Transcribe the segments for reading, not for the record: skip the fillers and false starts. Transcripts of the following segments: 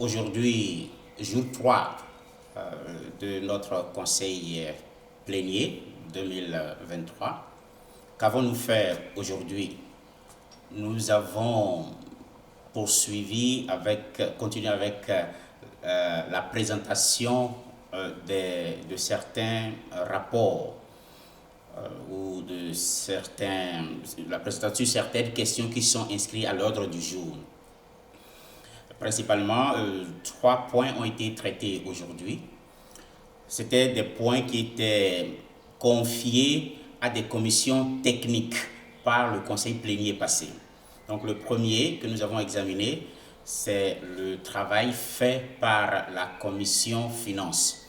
aujourd'hui, jour 3 de notre conseil plénier 2023. Qu'avons-nous fait aujourd'hui? Nous avons continué avec la présentation de certains rapports ou la présentation de certaines questions qui sont inscrites à l'ordre du jour. Principalement, 3 points ont été traités aujourd'hui. C'était des points qui étaient confiés à des commissions techniques par le conseil plénier passé. Donc le premier que nous avons examiné, c'est le travail fait par la commission finance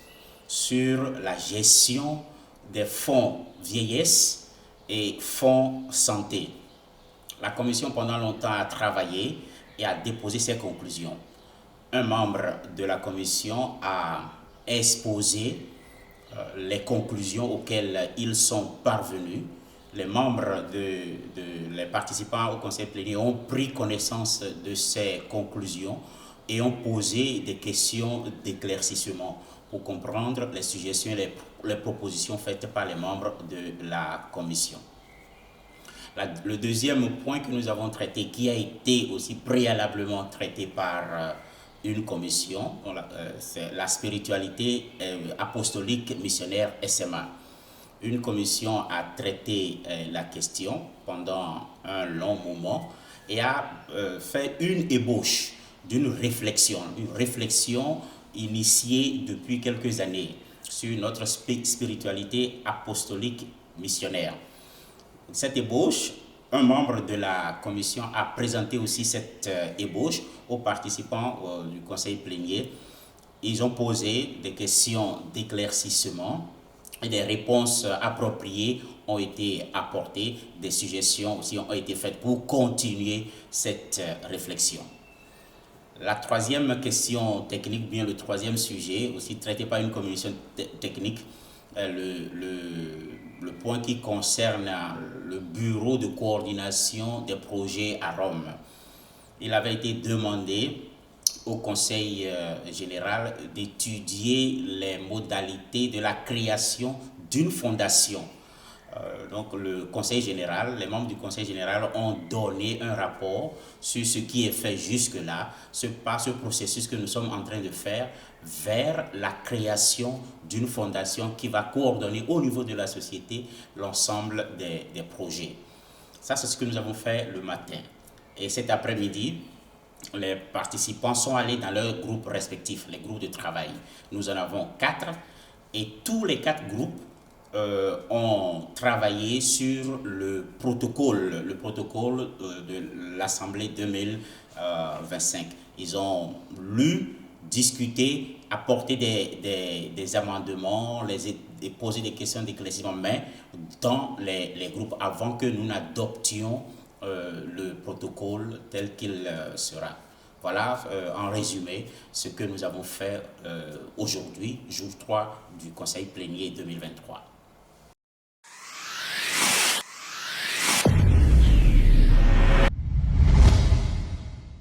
sur la gestion des fonds vieillesse et fonds santé. La commission pendant longtemps a travaillé et a déposé ses conclusions. Un membre de la commission a exposé les conclusions auxquelles ils sont parvenus. Les les participants au conseil plénier ont pris connaissance de ces conclusions et ont posé des questions d'éclaircissement pour comprendre les suggestions et les propositions faites par les membres de la commission. Le deuxième point que nous avons traité, qui a été aussi préalablement traité par une commission, c'est la spiritualité apostolique missionnaire SMA. Une commission a traité la question pendant un long moment et a fait une ébauche d'une réflexion, une réflexion initiée depuis quelques années sur notre spiritualité apostolique missionnaire. Cette ébauche, un membre de la commission a présenté aussi cette ébauche aux participants du conseil plénier. Ils ont posé des questions d'éclaircissement et des réponses appropriées ont été apportées, des suggestions aussi ont été faites pour continuer cette réflexion. La troisième question technique, bien le troisième sujet, aussi traité par une commission technique, le point qui concerne le bureau de coordination des projets à Rome. Il avait été demandé au Conseil général d'étudier les modalités de la création d'une fondation. Donc le Conseil général, les membres du Conseil général ont donné un rapport sur ce qui est fait jusque-là, par ce processus que nous sommes en train de faire vers la création d'une fondation qui va coordonner au niveau de la société l'ensemble des projets. Ça, c'est ce que nous avons fait le matin. Et cet après-midi, les participants sont allés dans leurs groupes respectifs, les groupes de travail. Nous en avons 4 et tous les 4 groupes ont travaillé sur le protocole de l'Assemblée 2025. Ils ont lu, discuté, apporté des amendements, posé des questions d'éclaircissement, mais dans les groupes avant que nous n'adoptions le protocole tel qu'il sera. Voilà en résumé ce que nous avons fait aujourd'hui, jour 3 du conseil plénier 2023.